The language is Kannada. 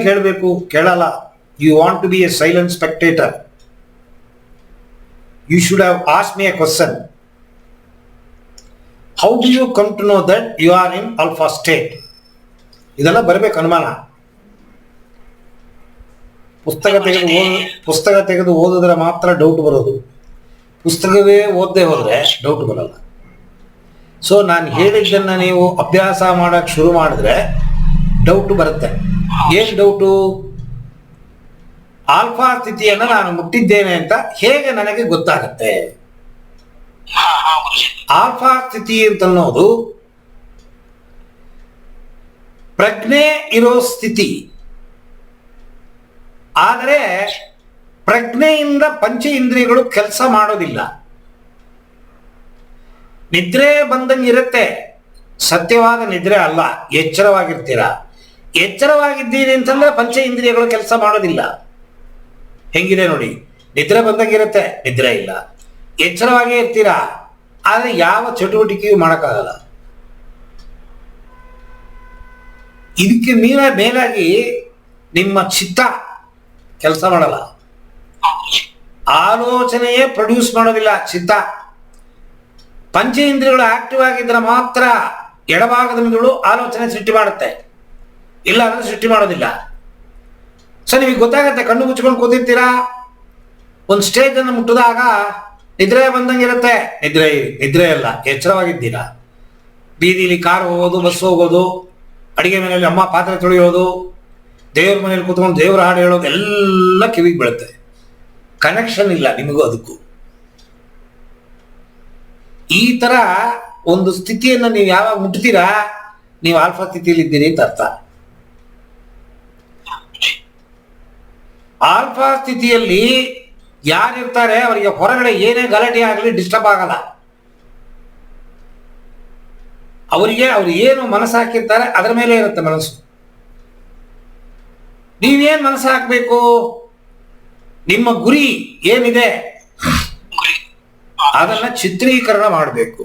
ಕೇಳಬೇಕು, ಕೇಳಲ್ಲ. You want to be a silent spectator. You should have ask me a question. How do you come to know that you are in alpha state? ಇದೆಲ್ಲ ಬರಬೇಕು ಅನುಮಾನ. ಪುಸ್ತಕ ತೆಗೆದು ಓದಿದ್ರೆ ಮಾತ್ರ ಡೌಟ್ ಬರೋದು. ಪುಸ್ತಕವೇ ಓದದೆ ಹೋದ್ರೆ ಡೌಟ್ ಬರಲ್ಲ. ಸೊ ನಾನು ಹೇಳಿದ್ದನ್ನು ನೀವು ಅಭ್ಯಾಸ ಮಾಡಕ್ಕೆ ಶುರು ಮಾಡಿದ್ರೆ ಡೌಟ್ ಬರುತ್ತೆ. ಏನು ಡೌಟು? ಆಲ್ಫಾ ಸ್ಥಿತಿಯನ್ನು ನಾನು ಮುಟ್ಟಿದ್ದೇನೆ ಅಂತ ಹೇಗೆ ನನಗೆ ಗೊತ್ತಾಗುತ್ತೆ? ಆಲ್ಫಾ ಸ್ಥಿತಿ ಅಂತನ್ನೋದು ಪ್ರಜ್ಞೆ ಇರೋ ಸ್ಥಿತಿ. ಆದರೆ ಪ್ರಜ್ಞೆಯಿಂದ ಪಂಚ ಇಂದ್ರಿಯಗಳು ಕೆಲಸ ಮಾಡೋದಿಲ್ಲ. ನಿದ್ರೆ ಬಂದಂಗಿರುತ್ತೆ, ಸತ್ಯವಾದ ನಿದ್ರೆ ಅಲ್ಲ. ಎಚ್ಚರವಾಗಿರ್ತೀರ. ಎಚ್ಚರವಾಗಿದ್ದೀನಿ ಅಂತಂದ್ರೆ ಪಂಚ ಇಂದ್ರಿಯಗಳು ಕೆಲಸ ಮಾಡೋದಿಲ್ಲ. ಹೆಂಗಿದೆ ನೋಡಿ, ನಿದ್ರೆ ಬಂದಂಗಿರುತ್ತೆ, ನಿದ್ರೆ ಇಲ್ಲ. ಎಚ್ಚರವಾಗೇ ಇರ್ತೀರಾ, ಆದರೆ ಯಾವ ಚಟುವಟಿಕೆಯೂ ಮಾಡೋಕ್ಕಾಗಲ್ಲ. ಇದಕ್ಕೆ ಮೇಲಾಗಿ ನಿಮ್ಮ ಚಿತ್ತ ಕೆಲಸ ಮಾಡಲ್ಲ. ಆಲೋಚನೆಯೇ ಪ್ರೊಡ್ಯೂಸ್ ಮಾಡೋದಿಲ್ಲ ಚಿತ್ತ. ಪಂಚೇಂದ್ರಿಯಗಳು ಆಕ್ಟಿವ್ ಆಗಿದ್ರೆ ಮಾತ್ರ ಎಡಭಾಗದ ಮೆದುಳು ಆಲೋಚನೆ ಸೃಷ್ಟಿ ಮಾಡುತ್ತೆ, ಇಲ್ಲ ಅಂದ್ರೆ ಸೃಷ್ಟಿ ಮಾಡೋದಿಲ್ಲ. ಸೊ ನಿಮಗೆ ಗೊತ್ತಾಗತ್ತೆ, ಕಣ್ಣು ಮುಚ್ಕೊಂಡು ಕೂತಿರ್ತೀರಾ, ಒಂದು ಸ್ಟೇಜ್ ಅನ್ನು ಮುಟ್ಟಿದಾಗ ನಿದ್ರೆ ಬಂದಂಗಿರುತ್ತೆ. ನಿದ್ರೆ ಅಲ್ಲ, ಎಚ್ಚರವಾಗಿದ್ದೀರಾ. ಬೀದಿಲಿ ಕಾರ್ ಹೋಗೋದು, ಬಸ್ ಹೋಗೋದು, ಅಡಿಗೆ ಮನೆಯಲ್ಲಿ ಅಮ್ಮ ಪಾತ್ರೆ ತೊಳೆಯೋದು, ದೇವ್ರ ಮನೇಲಿ ಕೂತ್ಕೊಂಡು ದೇವ್ರ ಹಾಡು ಹೇಳೋದು ಎಲ್ಲ ಕಿವಿಗೆ ಬೀಳುತ್ತೆ. ಕನೆಕ್ಷನ್ ಇಲ್ಲ ನಿಮಗೂ ಅದಕ್ಕೂ. ಈ ತರ ಒಂದು ಸ್ಥಿತಿಯನ್ನು ನೀವು ಯಾವಾಗ ಮುಟ್ತೀರಾ, ನೀವು ಆಲ್ಫಾ ಸ್ಥಿತಿಯಲ್ಲಿ ಇದ್ದೀರಿ ಅಂತ ಅರ್ಥ. ಆಲ್ಫಾ ಸ್ಥಿತಿಯಲ್ಲಿ ಯಾರಿರ್ತಾರೆ ಅವರಿಗೆ ಹೊರಗಡೆ ಏನೇ ಗಲಾಟೆ ಆಗಲಿ ಡಿಸ್ಟರ್ಬ್ ಆಗಲ್ಲ. ಅವರಿಗೆ ಅವ್ರು ಏನು ಮನಸ್ಸು ಹಾಕಿರ್ತಾರೆ ಅದರ ಮೇಲೆ ಇರುತ್ತೆ ಮನಸ್ಸು. ನೀವೇನ್ ಮನಸ್ಸು ಹಾಕಬೇಕು? ನಿಮ್ಮ ಗುರಿ ಏನಿದೆ ಅದನ್ನ ಚಿತ್ರೀಕರಣ ಮಾಡಬೇಕು.